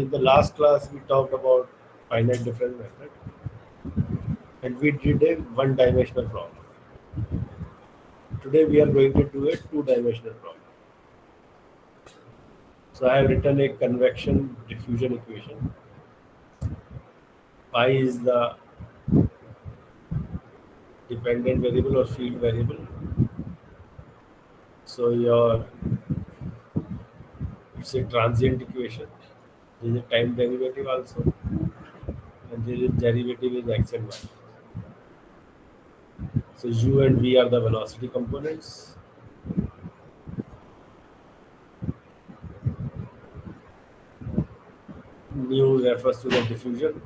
in the last class we talked about finite difference method, and we did a one-dimensional problem. Today we are going to do a two-dimensional problem. So I have written a convection diffusion equation. Phi is the dependent variable or field variable. So it's a transient equation. There is a time derivative also, and there is derivative in x and y. So u and v are the velocity components. Nu refers to the diffusion.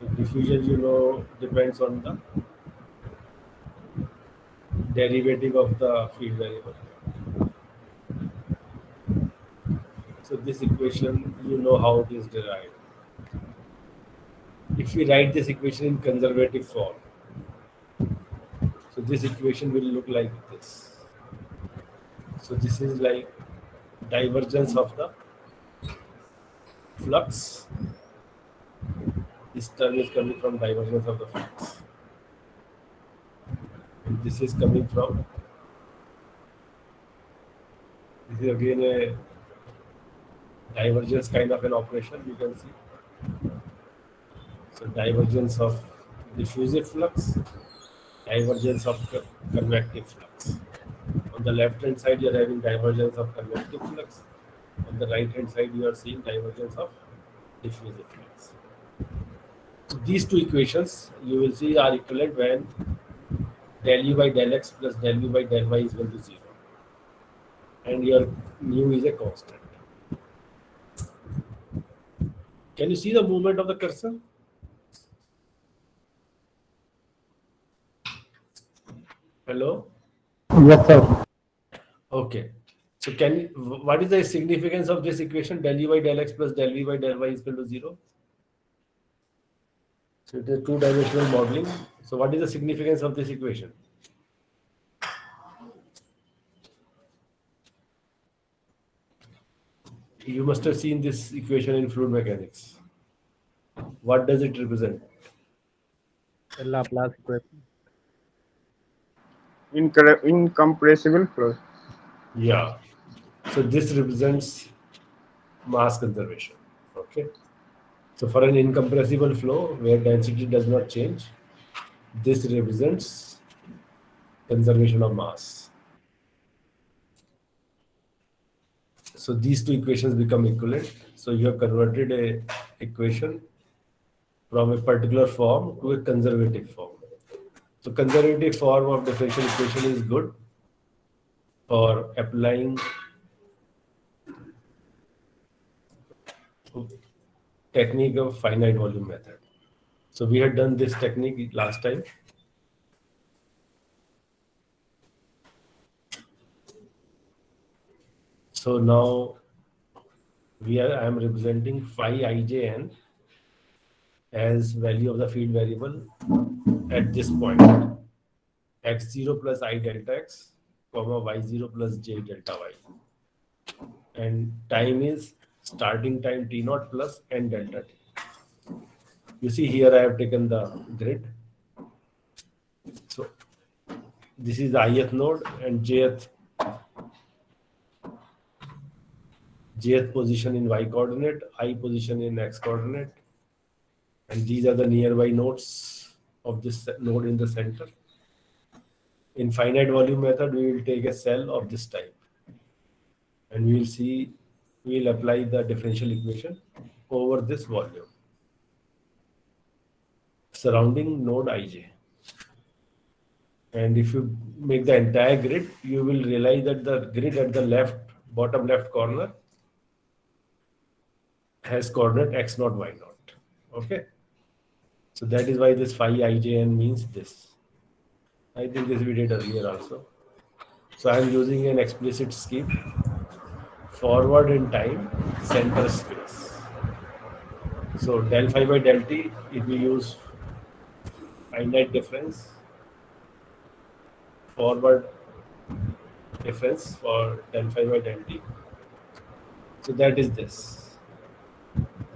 The diffusion, depends on the derivative of the field variable. So this equation, you know how it is derived. If we write this equation in conservative form, so this equation will look like this. So this is like divergence of the flux. This term is coming from divergence of the flux. And this is coming from, this is again a divergence kind of an operation, you can see. So divergence of diffusive flux, divergence of convective flux. On the left hand side, you are having divergence of convective flux. On the right hand side, you are seeing divergence of diffusive flux. So these two equations you will see are equivalent when del u by del x plus del u by del y is equal to 0. And your mu is a constant. Can you see the movement of the cursor? Hello? Yes, sir. Okay. So what is the significance of this equation? Del u by del x plus del v by del y is equal to 0. So it is two-dimensional modeling. So what is the significance of this equation? You must have seen this equation in fluid mechanics. What does it represent? The Laplace equation. Incompressible flow. Yeah. So this represents mass conservation. Okay. So for an incompressible flow where density does not change, this represents conservation of mass. So these two equations become equivalent. So you have converted a equation from a particular form to a conservative form. So conservative form of differential equation is good for applying technique of finite volume method. So we had done this technique last time. So now I am representing phi ijn as value of the field variable at this point, x0 plus I delta x, comma y0 plus j delta y. And time is starting time t0 plus n delta t. You see here I have taken the grid. So this is the ith node and jth position in y coordinate, I position in x coordinate, and these are the nearby nodes of this node in the center. In finite volume method, we will take a cell of this type, and we will apply the differential equation over this volume surrounding node ij. And if you make the entire grid, you will realize that the grid at the bottom left corner has coordinate x0, y0. Okay. So that is why this phi ijn means this. I think this we did earlier also. So I am using an explicit scheme. Forward in time, center space. So del phi by del t, if we use finite difference, forward difference for del phi by del t. So that is this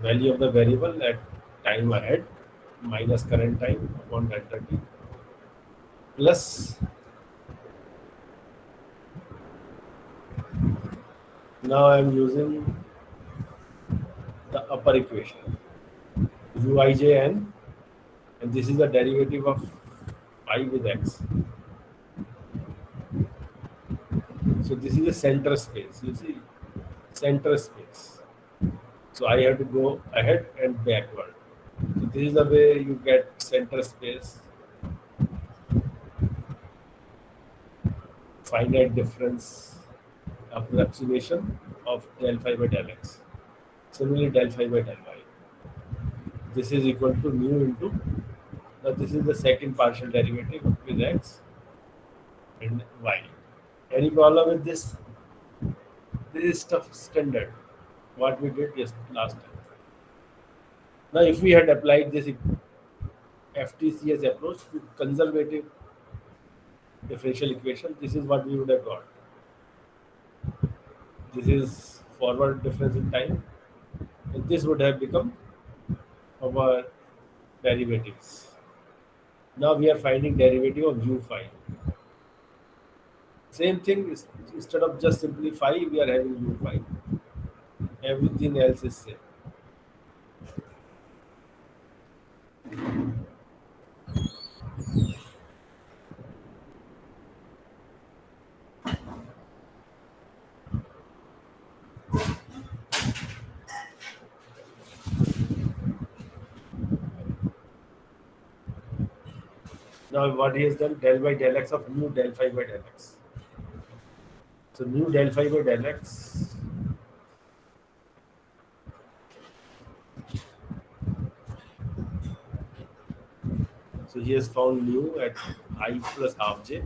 value of the variable at time ahead minus current time upon delta t plus, now I am using the upper equation uijn, and this is the derivative of I with x. So this is a center space. You see, center space. So I have to go ahead and backward. So this is the way you get center space, finite difference approximation of del phi by del x. Similarly, del phi by del y. This is equal to mu into, now this is the second partial derivative with x and y. Any problem with this? This is stuff standard. What we did just last time. Now, if we had applied this FTCS approach to conservative differential equation, this is what we would have got. This is forward difference in time, and this would have become our derivatives. Now we are finding derivative of u phi. Same thing, instead of just simply phi, we are having u phi. Everything else is same. Now what he has done, del by del x of mu del phi by del x. So mu del phi by del x, so he has found mu at I plus half j.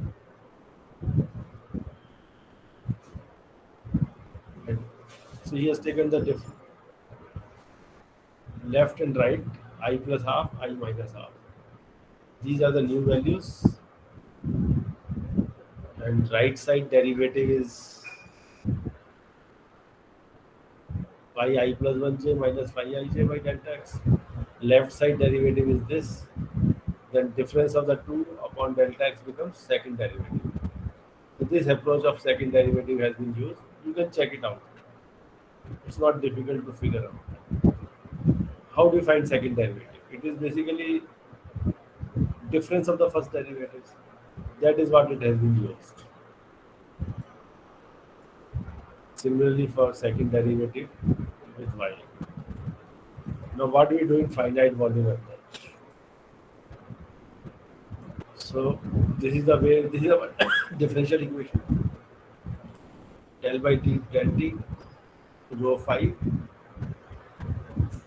And so he has taken the left and right, I plus half, I minus half. These are the new values, and right side derivative is phi I plus 1j minus phi ij by delta x. Left side derivative is this. Then difference of the two upon delta x becomes second derivative. So this approach of second derivative has been used. You can check it out. It's not difficult to figure out. How do you find second derivative? It is basically difference of the first derivatives. That is what it has been used. Similarly for second derivative with y. Now what do we do in finite volume approach? So this is the way, this is our differential equation. Del by t del t rho phi.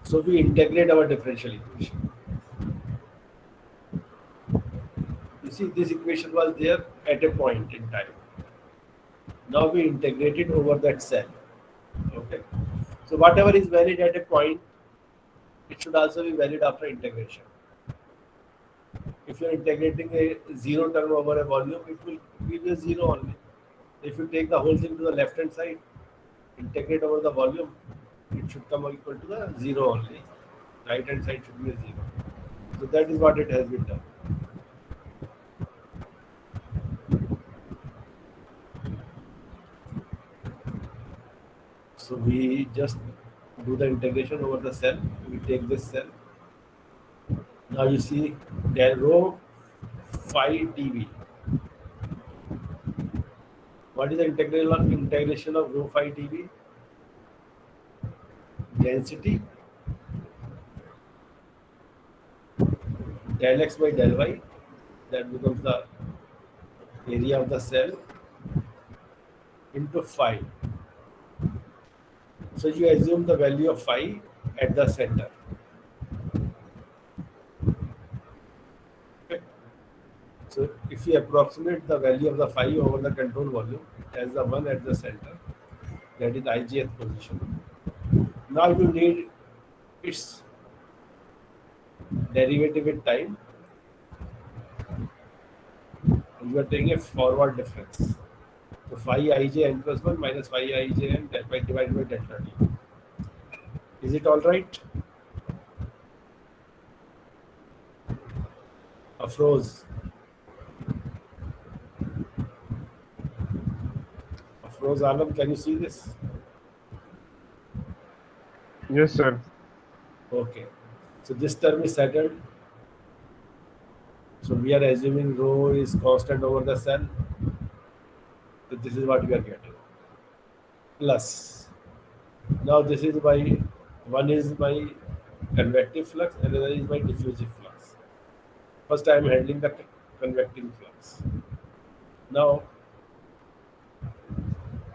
So we integrate our differential equation. You see, this equation was there at a point in time. Now we integrate it over that cell. Okay. So whatever is valid at a point, it should also be valid after integration. If you are integrating a zero term over a volume, it will give you a zero only. If you take the whole thing to the left hand side, integrate over the volume, it should come equal to the zero only. Right hand side should be a zero. So that is what it has been done. So we just do the integration over the cell. We take this cell. Now you see del rho phi dv. What is the integration of rho phi dv? Density del x by del y, that becomes the area of the cell, into phi. So you assume the value of phi at the center. Okay. So if you approximate the value of the phi over the control volume as the one at the center, that is ijth position. Now you need its derivative with time. You are taking a forward difference. So phi ij n plus 1 minus phi ij n by divided by delta t. Is it all right? Afroz. Afroz Alam, can you see this? Yes, sir. Okay. So this term is settled. So we are assuming rho is constant over the cell. So this is what we are getting. Plus. Now this is my one is my convective flux, another is my diffusive flux. First I am handling the convecting flux. Now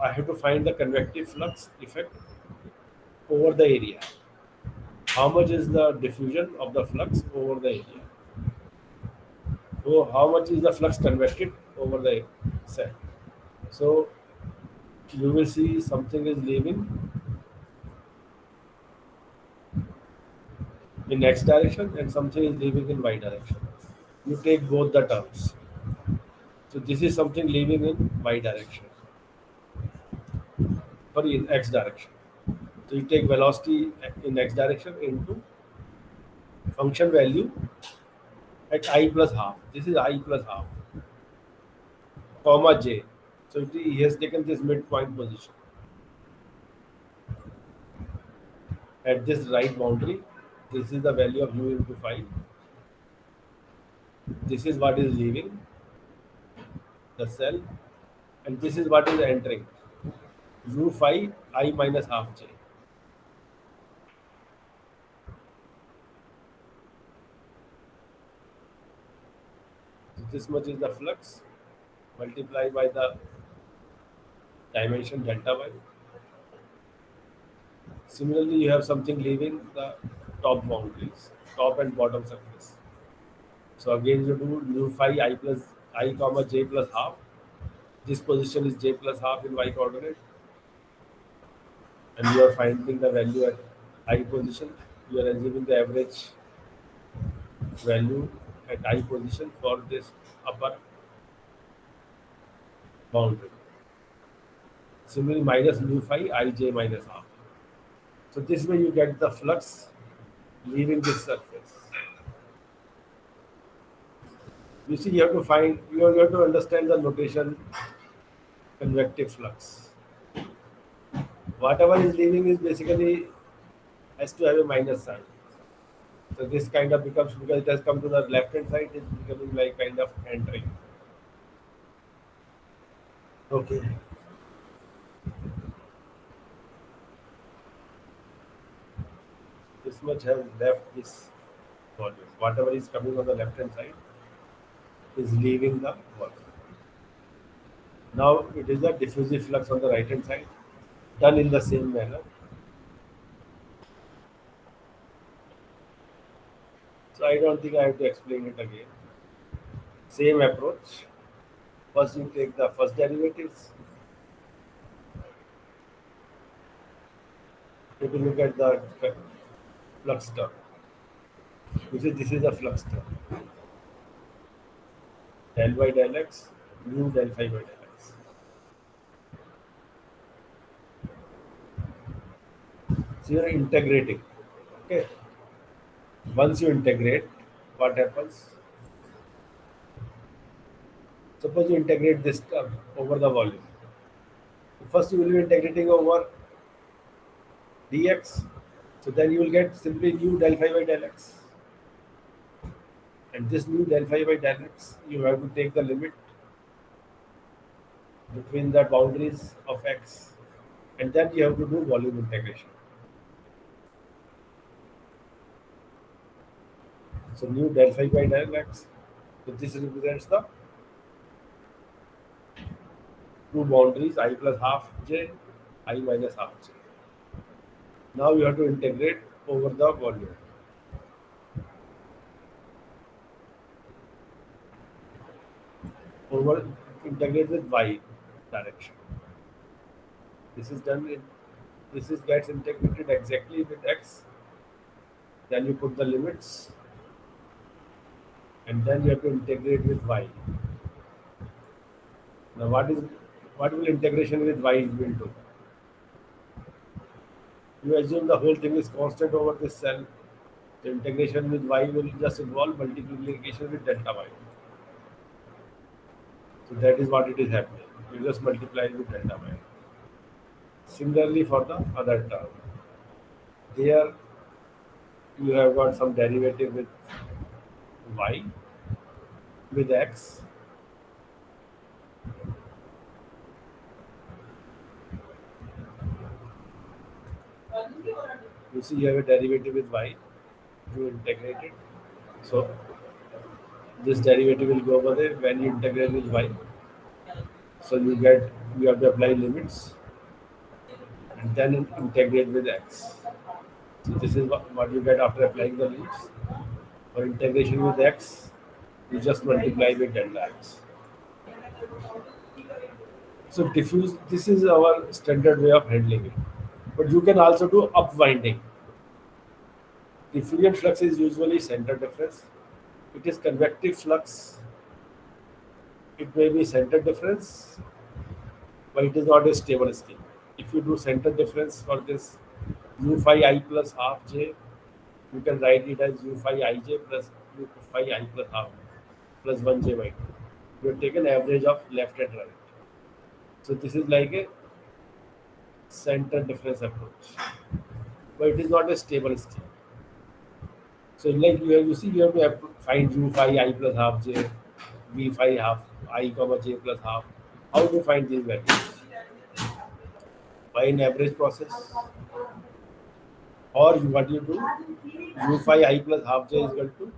I have to find the convective flux effect over the area. How much is the diffusion of the flux over the area? So how much is the flux convected over the cell? So you will see something is leaving in x direction and something is leaving in y direction. You take both the terms. So this is something leaving in y direction, sorry, in x direction. So you take velocity in x direction into function value at I plus half. This is I plus half, comma j. So he has taken this midpoint position at this right boundary. This is the value of u into phi. This is what is leaving the cell, and this is what is entering u phi I minus half j. So this much is the flux multiplied by the dimension delta y. Similarly, you have something leaving the top boundaries, top and bottom surface. So again, you do mu phi I plus I comma j plus half. This position is j plus half in y coordinate, and you are finding the value at I position. You are assuming the average value at I position for this upper boundary. Similarly, minus mu phi ij minus half. So this way you get the flux leaving this surface. You see, you have to find, you have to understand the notation convective flux. Whatever is leaving is basically has to have a minus sign. So this kind of becomes, because it has come to the left hand side, it's becoming like kind of entering. Okay. This much has left this volume. Whatever is coming on the left hand side is leaving the volume. Now it is the diffusive flux on the right hand side, done in the same manner. So I don't think I have to explain it again. Same approach. First you take the first derivatives. You have to look at the flux term. You see, this is the flux term. Del y del x, mu del phi by del x. So you are integrating. Okay. Once you integrate, what happens? Suppose you integrate this term over the volume. First you will be integrating over dx. So then you will get simply mu del phi by del x. And this mu del phi by del x, you have to take the limit between the boundaries of x. And then you have to do volume integration. So mu del phi by del x. So this represents the two boundaries, I plus half j, I minus half j. Now you have to integrate over the volume. Over integrate with y direction. This is done in, this is gets integrated exactly with x. Then you put the limits, and then you have to integrate with y. Now what is What will integration with y will do? You assume the whole thing is constant over this cell. The integration with y will just involve multiplication with delta y. So that is what it is happening. You just multiply with delta y. Similarly for the other term. Here you have got some derivative with y with x. You see you have a derivative with y. You integrate it. So this derivative will go over there when you integrate with y. So you have to apply limits and then integrate with x. So this is what you get after applying the limits. For integration with x, you just multiply with delta x. So diffuse, this is our standard way of handling it. But you can also do upwinding. Diffusion flux is usually center difference. It is convective flux. It may be center difference, but it is not a stable scheme. If you do center difference for this u phi I plus half j, you can write it as u phi ij plus u phi I plus half plus 1j by 2. You have taken average of left and right. So this is like a center difference approach, but it is not a stable scheme. So like you see you have to find u phi I plus half j, v phi half I comma j plus half. How do you find these values? By an average process, or what you do, u phi I plus half j is equal to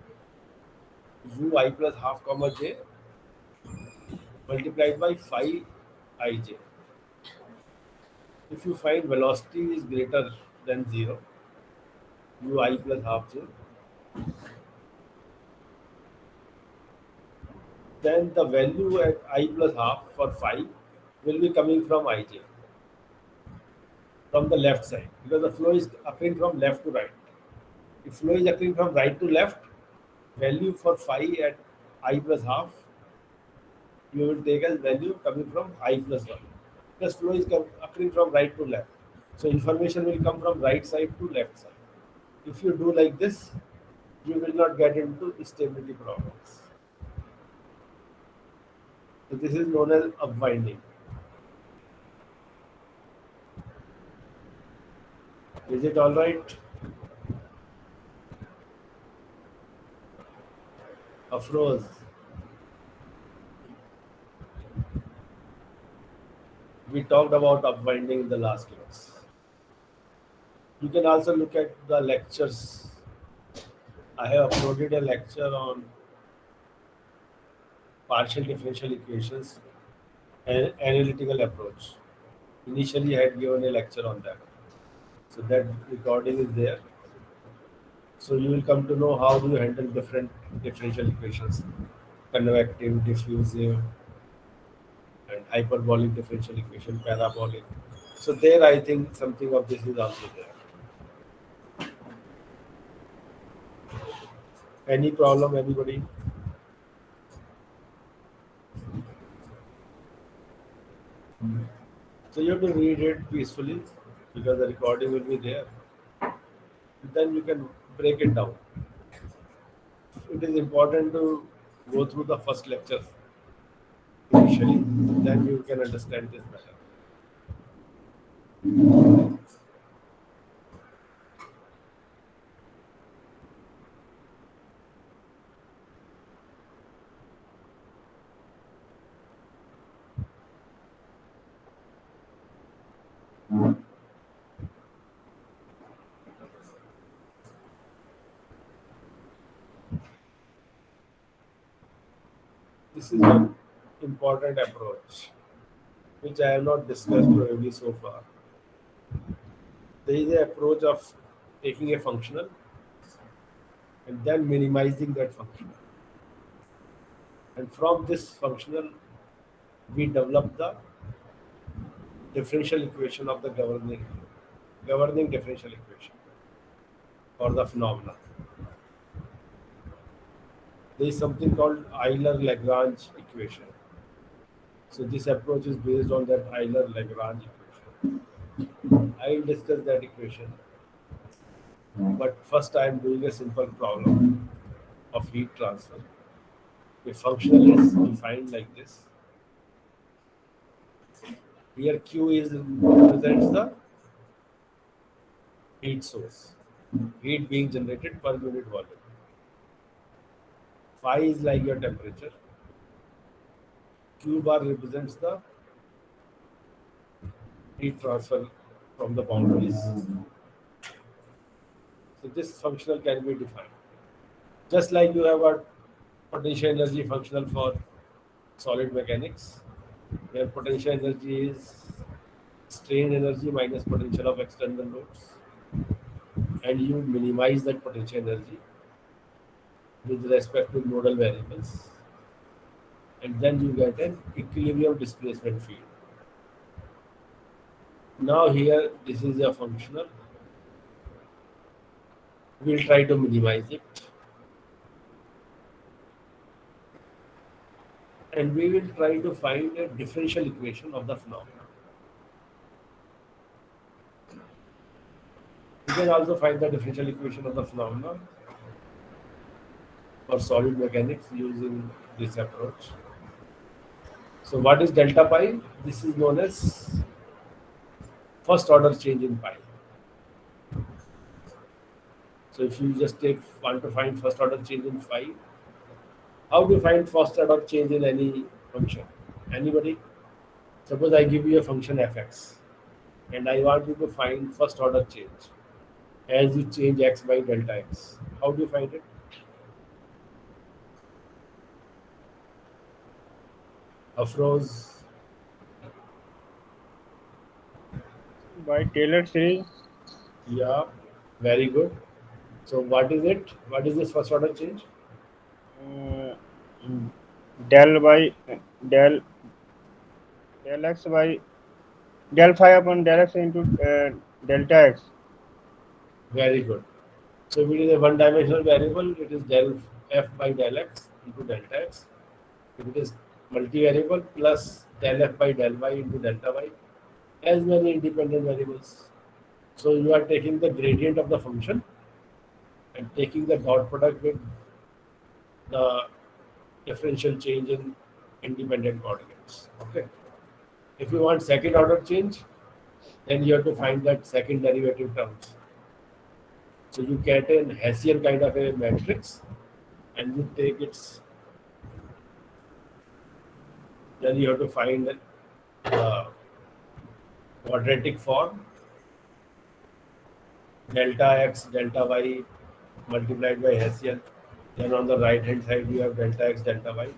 u I plus half comma j multiplied by phi ij. If you find velocity is greater than 0, u I plus half j, then the value at I plus half for phi will be coming from ij, from the left side, because the flow is occurring from left to right. If flow is occurring from right to left, value for phi at I plus half, you will take as value coming from I plus 1. Because flow is occurring from right to left. So information will come from right side to left side. If you do like this, you will not get into stability problems. So this is known as upwinding. Is it all right? Afroz. We talked about upwinding in the last class. You can also look at the lectures. I have uploaded a lecture on partial differential equations and analytical approach. Initially, I had given a lecture on that. So that recording is there. So you will come to know how do you handle different differential equations, convective, diffusive, and hyperbolic differential equation, parabolic. So there I think something of this is also there. Any problem, anybody? So you have to read it peacefully because the recording will be there. Then you can break it down. It is important to go through the first lecture initially, then you can understand this better. This is one important approach which I have not discussed probably so far. There is an approach of taking a functional and then minimizing that functional. And from this functional, we develop the differential equation of the governing differential equation or the phenomena. There is something called Euler-Lagrange equation. So this approach is based on that Euler-Lagrange equation. I will discuss that equation, but first I am doing a simple problem of heat transfer. The functional is defined like this. Here Q is represents the heat source, heat being generated per unit volume. Phi is like your temperature. Q bar represents the heat transfer from the boundaries. So this functional can be defined. Just like you have a potential energy functional for solid mechanics, where potential energy is strain energy minus potential of external loads, and you minimize that potential energy with respect to nodal variables, and then you get an equilibrium displacement field. Now here this is a functional. We'll try to minimize it, and we will try to find a differential equation of the phenomenon. You can also find the differential equation of the phenomenon for solid mechanics using this approach. So what is delta pi? This is known as first order change in pi. So if you just want to find first order change in phi, how do you find first order change in any function? Anybody? Suppose I give you a function fx and I want you to find first order change as you change x by delta x. How do you find it? Afroz, By Taylor series, yeah, very good. So what is it? What is this first order change? uh, del by del del x by del phi upon del x into delta x. Very good. So if it is a one-dimensional variable, it is del f by del x into delta x. If it is multivariable, plus del f by del y into delta y, as many independent variables. So you are taking the gradient of the function and taking the dot product with the differential change in independent coordinates. Okay. If you want second order change, then you have to find that second derivative terms. So you get an Hessian kind of a matrix, and you take its. Then you have to find the quadratic form, delta x delta y multiplied by Hessian. Then on the right hand side you have delta x delta y.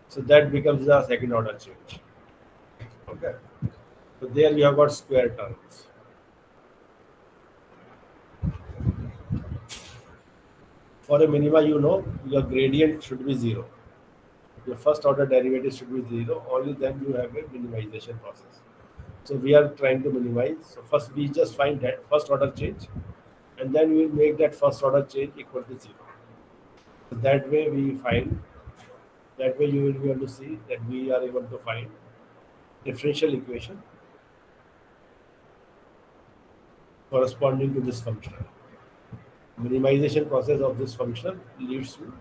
So that becomes the second order change. Okay. So there you have got square terms. For a minima, you know your gradient should be zero. Your first order derivative should be zero. Only then you have a minimization process. So we are trying to minimize. So first we just find that first order change, and then we will make that first order change equal to zero. So that way we find. That way you will be able to see that we are able to find differential equation corresponding to this function. Minimization process of this function leads to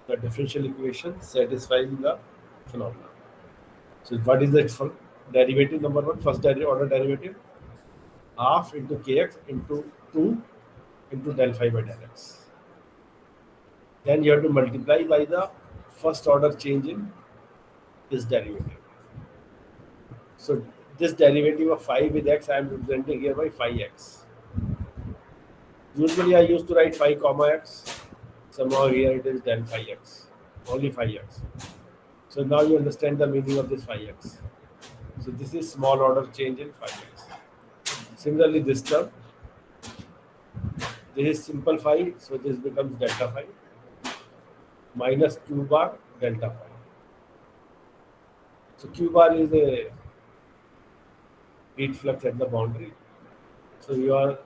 the differential equation satisfying the phenomena. So what is the derivative number one? First order derivative, half into kx into 2 into del phi by del x. Then you have to multiply by the first order change in this derivative. So this derivative of phi with x I am representing here by phi x. Usually I used to write phi comma x. Somehow here it is del phi x, only phi x. So now you understand the meaning of this phi x. So this is small order change in phi x. Similarly, this term, this is simple phi, so this becomes delta phi minus q bar delta phi. So q bar is a heat flux at the boundary. So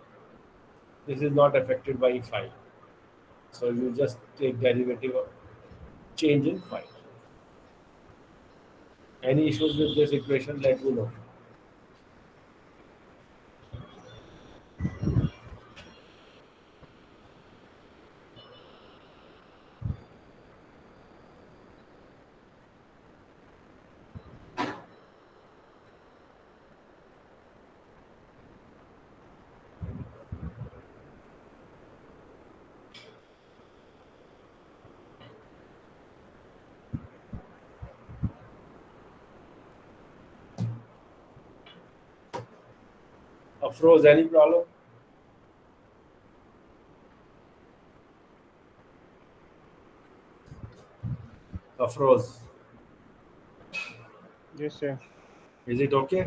this is not affected by phi. So you just take derivative of change in phi. Any issues with this equation, let me know. Afroz, any problem? Afroz, Yes, sir. is it okay?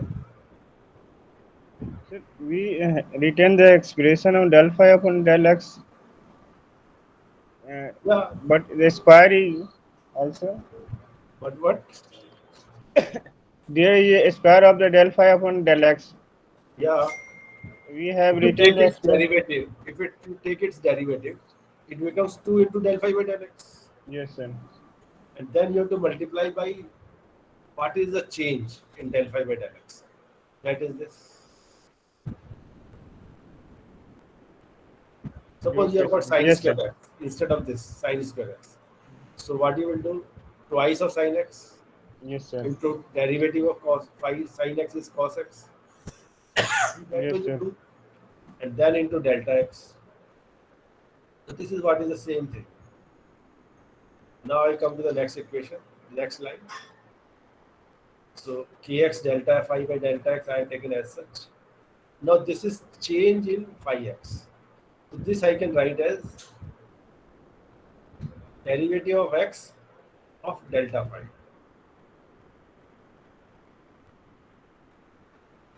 Sir, we retain the expression of del phi upon del x, Yeah, but the square is also but what? there is a square of the del phi upon del x. Yeah, We have if you written take the its expression. derivative, if it you take its derivative, it becomes 2 into del phi by del x. Yes, sir. And then you have to multiply by what is the change in del phi by del x. That is this. Suppose you Okay, have got sir. sine Yes, sir. square x instead of this sine square x. So what you will do? Twice of sine x Yes, sir. into derivative of cos phi sine x is cos x. That Yes, will you sir. do, and then into delta x. So this is what is the same thing. Now I come to the next equation, next line. So kx delta phi by delta x I have taken as such. Now this is change in phi x. So this I can write as derivative of x of delta phi.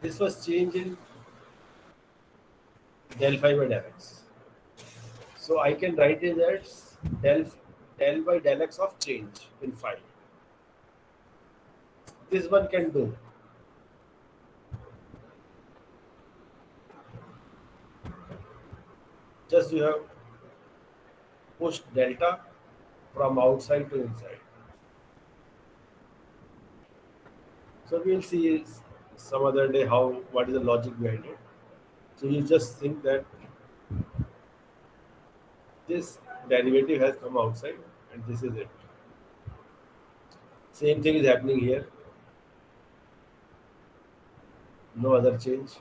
This was change in del phi by del x. So I can write it as del by del x of change in phi. This one can do. Just you have pushed delta from outside to inside. So we'll see some other day how what is the logic behind it. So you just think that this derivative has come outside and this is it. Same thing is happening here. No other change.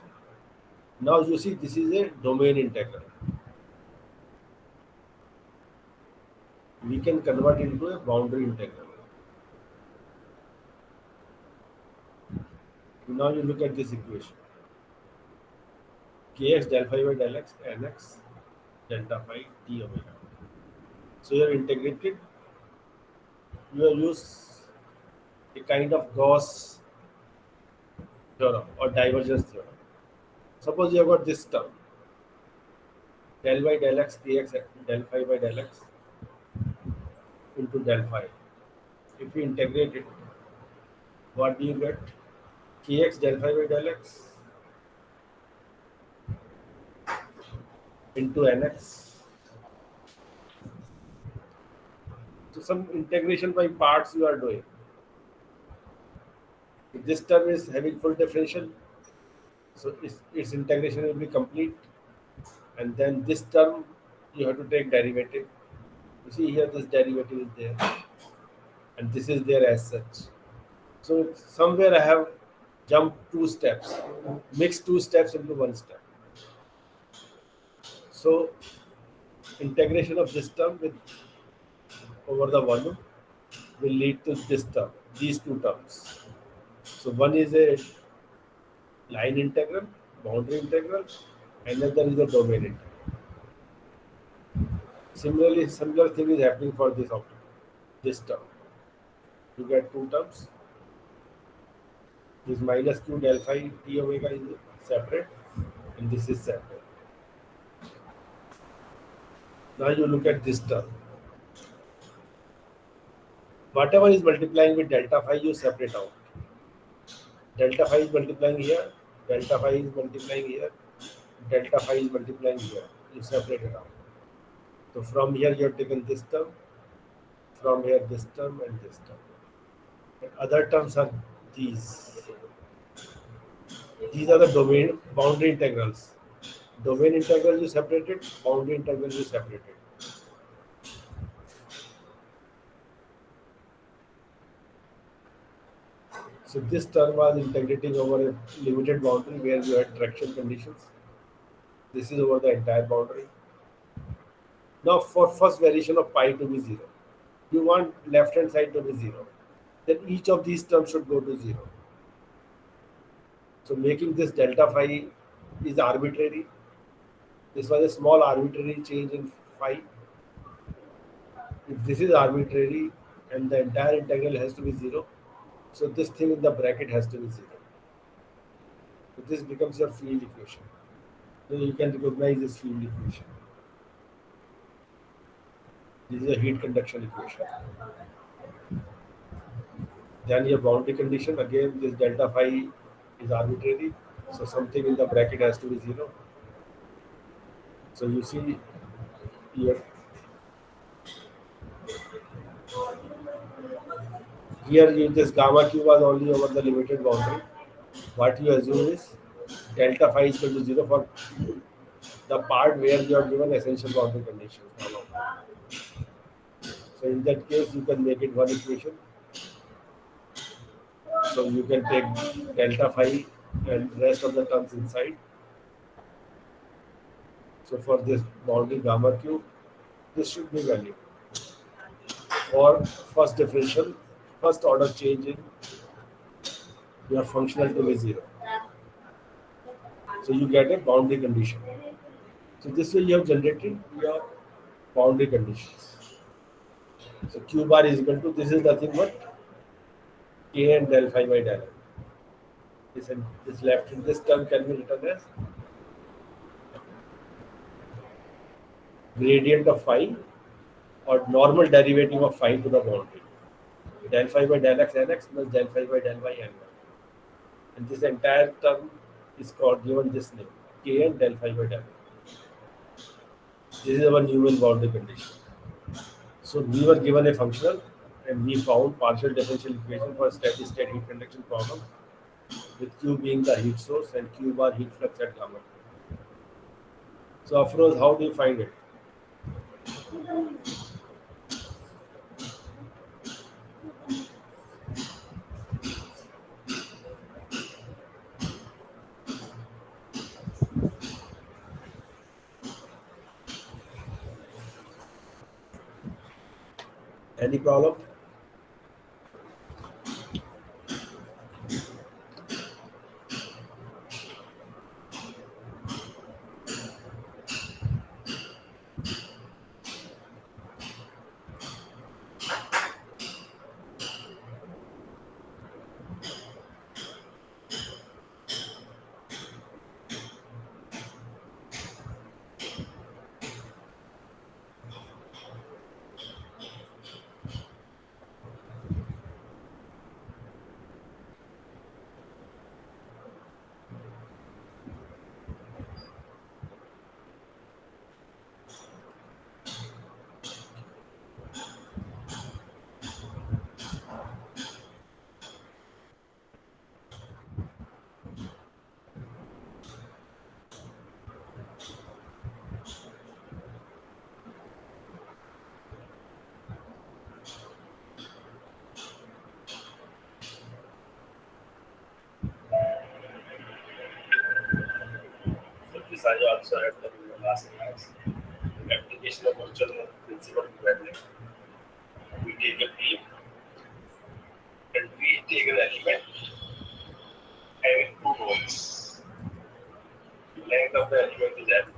Now you see this is a domain integral. We can convert into a boundary integral. Now you look at this equation. Kx del phi by del x nx delta phi d omega. So you have integrated, you have used a kind of Gauss theorem or divergence theorem. Suppose you have got this term del by del x kx del phi by del x into del phi. If you integrate it, what do you get? Kx del phi by del x into nx. So some integration by parts you are doing. If this term is having full differential, so its integration will be complete. And then this term you have to take derivative. You see here this derivative is there, and this is there as such. So somewhere I have jumped 2 steps, mixed 2 steps into 1 step. So integration of this term with over the volume will lead to this term, these 2 terms. So one is a line integral, boundary integral, another is a domain integral. Similarly, similar thing is happening for this object, this term. You get 2 terms. This minus q del phi t omega is separate, and this is separate. Now you look at this term. Whatever is multiplying with delta phi, you separate out. Delta phi is multiplying here, delta phi is multiplying here, delta phi is multiplying here. You separate it out. So from here you have taken this term, from here this term and this term. But other terms are these. These are the domain boundary integrals. Domain integral is separated, boundary integral is separated. So this term was integrating over a limited boundary where you had traction conditions. This is over the entire boundary. Now for first variation of pi to be 0, you want left hand side to be 0. Then each of these terms should go to 0. So making this delta phi is arbitrary. This was a small arbitrary change in phi. If this is arbitrary and the entire integral has to be 0, so this thing in the bracket has to be 0. So this becomes your field equation. So you can recognize this field equation. This is a heat conduction equation. Then your boundary condition, again this delta phi is arbitrary. So something in the bracket has to be 0. So you see here this gamma q was only over the limited boundary. What you assume is delta phi is equal to 0 for the part where you are given essential boundary conditions. So in that case, you can make it one equation. So you can take delta phi and rest of the terms inside. So for this boundary gamma q, this should be valid. For first differential, first order change in your functional to be 0. So you get a boundary condition. So this way you have generated your boundary conditions. So q bar is equal to, this is nothing but k and del phi by del n. This left in this term can be written as gradient of phi or normal derivative of phi to the boundary. Del phi by del x nx plus del phi by del y n. And this entire term is called, given this name, k and del phi by del. This is our Newman boundary condition. So we were given a functional and we found partial differential equation for a steady state heat conduction problem with Q being the heat source and Q bar heat flux at gamma. So Afroz, how do you find it? Any problem? This I also had the last class. The application of virtual principle modeling. We take a beam and we take an element having two nodes. The length of the element is m.